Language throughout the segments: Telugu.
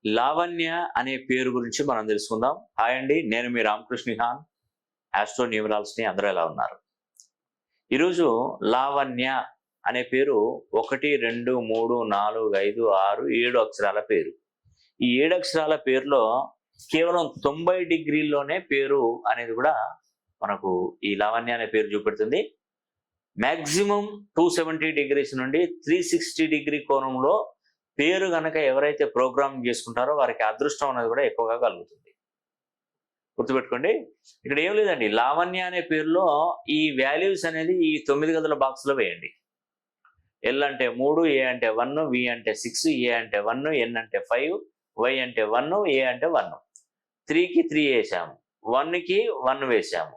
లావణ్య అనే పేరు గురించి మనం తెలుసుకుందాం. హాయ్ అండి, నేను మీ రామకృష్ణ ఖాన్, ఆస్ట్రో న్యూమరాలజీ. అందరూ ఎలా ఉన్నారు? ఈరోజు లావణ్య అనే పేరు 1, 2, 3, 4, 5, 6, 7 అక్షరాల పేరు. ఈ 7 అక్షరాల పేరులో కేవలం 90 డిగ్రీల్లోనే పేరు అనేది కూడా మనకు ఈ లావణ్య అనే పేరు చూపెడుతుంది. మ్యాక్సిమం 270 డిగ్రీస్ నుండి 360 డిగ్రీ కోణంలో పేరు గనక ఎవరైతే ప్రోగ్రామ్ చేసుకుంటారో వారికి అదృష్టం అనేది కూడా ఎక్కువగా కలుగుతుంది. గుర్తుపెట్టుకోండి, ఇక్కడ ఏం లేదండి, లావణ్య అనే పేరులో ఈ వాల్యూస్ అనేది ఈ 9 గదుల బాక్స్ లో వేయండి. ఎల్ అంటే 3, ఏ అంటే 1, వి అంటే 6, ఏ అంటే 1, ఎన్ అంటే 5, వై అంటే 1, ఏ అంటే 1. 3కి 3 వేసాము, 1కి 1 వేసాము,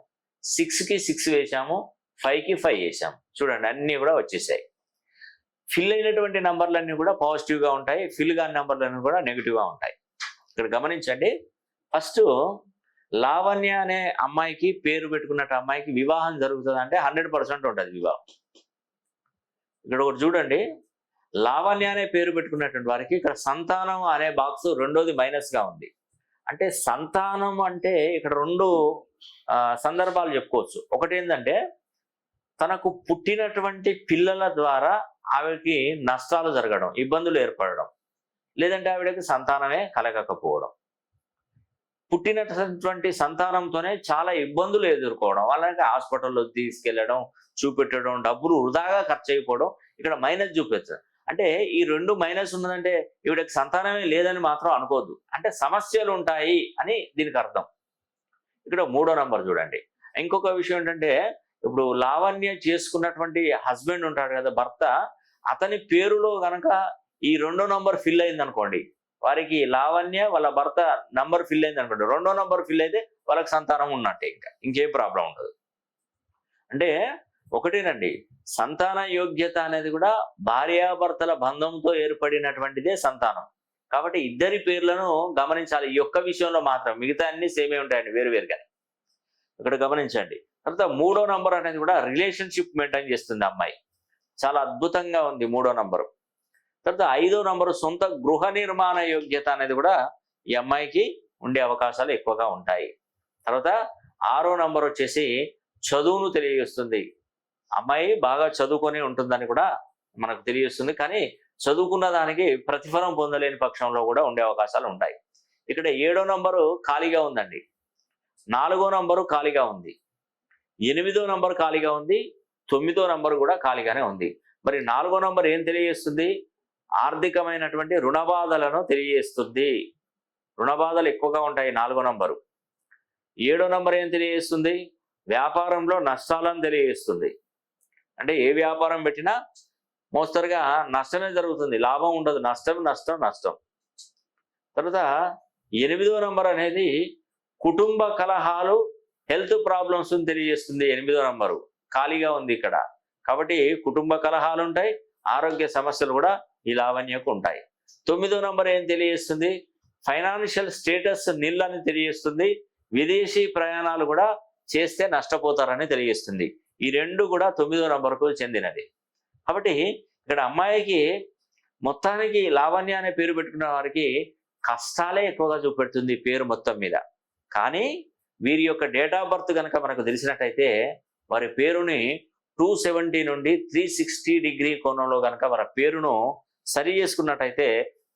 6కి 6 వేసాము, 5కి 5 వేసాము. చూడండి, అన్నీ కూడా వచ్చేసాయి. ఫిల్ అయినటువంటి నంబర్లన్నీ కూడా పాజిటివ్గా ఉంటాయి, ఫిల్ కాని నంబర్లన్నీ కూడా నెగిటివ్గా ఉంటాయి. ఇక్కడ గమనించండి, ఫస్ట్ లావణ్య అనే అమ్మాయికి పేరు పెట్టుకున్నట్టు అమ్మాయికి వివాహం జరుగుతుంది అంటే 100% ఉంటుంది వివాహం. ఇక్కడ ఒకటి చూడండి, లావణ్య అనే పేరు పెట్టుకున్నటువంటి వారికి ఇక్కడ సంతానం అనే బాక్స్ రెండోది మైనస్గా ఉంది. అంటే సంతానం అంటే ఇక్కడ 2 సందర్భాలు చెప్పుకోవచ్చు. ఒకటి ఏంటంటే, తనకు పుట్టినటువంటి పిల్లల ద్వారా ఆవిడకి నష్టాలు జరగడం, ఇబ్బందులు ఏర్పడడం, లేదంటే ఆవిడకి సంతానమే కలగకపోవడం. పుట్టినటువంటి సంతానంతోనే చాలా ఇబ్బందులు ఎదుర్కోవడం, వాళ్ళకి హాస్పిటల్లో తీసుకెళ్లడం, చూపెట్టడం, డబ్బులు వృధాగా ఖర్చు అయిపోవడం, ఇక్కడ మైనస్ చూపించడం. అంటే ఈ 2 మైనస్ ఉన్నదంటే ఈవిడకి సంతానమే లేదని మాత్రం అనుకోవద్దు, అంటే సమస్యలు ఉంటాయి అని దీనికి అర్థం. ఇక్కడ 3వ నంబర్ చూడండి. ఇంకొక విషయం ఏంటంటే, ఇప్పుడు లావణ్య చేసుకున్నటువంటి హస్బెండ్ ఉంటాడు కదా, భర్త, అతని పేరులో గనక ఈ 2వ నంబర్ ఫిల్ అయింది అనుకోండి, వారికి లావణ్య వాళ్ళ భర్త నంబర్ ఫిల్ అయింది అనుకోండి, 2వ నంబర్ ఫిల్ అయితే వాళ్ళకి సంతానం ఉన్నట్టే, ఇంకేం ప్రాబ్లం ఉండదు. అంటే ఒకటేనండి, సంతాన యోగ్యత అనేది కూడా భార్యాభర్తల బంధంతో ఏర్పడినటువంటిదే సంతానం. కాబట్టి ఇద్దరి పేర్లను గమనించాలి. ఈ ఒక్క విషయంలో మాత్రం, మిగతా అన్ని సేమే ఉంటాయండి, వేరువేరుగానే. ఇక్కడ గమనించండి. తర్వాత 3వ నంబర్ అనేది కూడా రిలేషన్షిప్ మెయింటైన్ చేస్తుంది అమ్మాయి, చాలా అద్భుతంగా ఉంది 3వ నంబరు. తర్వాత 5వ నంబరు సొంత గృహ నిర్మాణ యోగ్యత అనేది కూడా ఈ అమ్మాయికి ఉండే అవకాశాలు ఎక్కువగా ఉంటాయి. తర్వాత 6వ నంబర్ వచ్చేసి చదువును తెలియజేస్తుంది. అమ్మాయి బాగా చదువుకొని ఉంటుందని కూడా మనకు తెలియజేస్తుంది, కానీ చదువుకున్న దానికి ప్రతిఫలం పొందలేని పక్షంలో కూడా ఉండే అవకాశాలు ఉంటాయి. ఇక్కడ 7వ నంబరు ఖాళీగా ఉందండి, 4వ నంబరు ఖాళీగా ఉంది, 8వ నంబర్ ఖాళీగా ఉంది, 9వ నంబర్ కూడా ఖాళీగానే ఉంది. మరి 4వ నంబర్ ఏం తెలియజేస్తుంది? ఆర్థికమైనటువంటి రుణబాధలను తెలియజేస్తుంది. రుణబాధలు ఎక్కువగా ఉంటాయి 4వ నంబరు. 7వ నంబర్ ఏం తెలియజేస్తుంది? వ్యాపారంలో నష్టాలను తెలియజేస్తుంది. అంటే ఏ వ్యాపారం పెట్టినా మోస్తరుగా నష్టమే జరుగుతుంది, లాభం ఉండదు, నష్టం నష్టం నష్టం. తర్వాత 8వ నంబర్ అనేది కుటుంబ కలహాలు, హెల్త్ ప్రాబ్లమ్స్ తెలియజేస్తుంది. 8వ నంబరు ఖాళీగా ఉంది ఇక్కడ, కాబట్టి కుటుంబ కలహాలు ఉంటాయి, ఆరోగ్య సమస్యలు కూడా ఈ లావణ్యకు ఉంటాయి. 9వ నంబర్ ఏం తెలియజేస్తుంది? ఫైనాన్షియల్ స్టేటస్ నిల్ అని తెలియజేస్తుంది. విదేశీ ప్రయాణాలు కూడా చేస్తే నష్టపోతారని తెలియజేస్తుంది. ఈ 2 కూడా 9వ నంబర్కు చెందినది. కాబట్టి ఇక్కడ అమ్మాయికి మొత్తానికి లావణ్య అనే పేరు పెట్టుకున్న వారికి కష్టాలే ఎక్కువగా చూపెడుతుంది పేరు మొత్తం మీద. కానీ వీరి యొక్క డేట్ ఆఫ్ బర్త్ కనుక మనకు తెలిసినట్టయితే, వారి పేరుని 270 నుండి 360 డిగ్రీ కోణంలో కనుక వారి పేరును సరి చేసుకున్నట్టయితే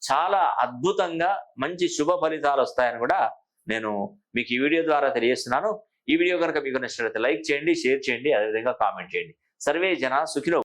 చాలా అద్భుతంగా మంచి శుభ ఫలితాలు వస్తాయని కూడా నేను మీకు ఈ వీడియో ద్వారా తెలియజేస్తున్నాను. ఈ వీడియో కనుక మీకు నచ్చినట్లయితే లైక్ చేయండి, షేర్ చేయండి, అదేవిధంగా కామెంట్ చేయండి. సర్వే జన సుఖినో.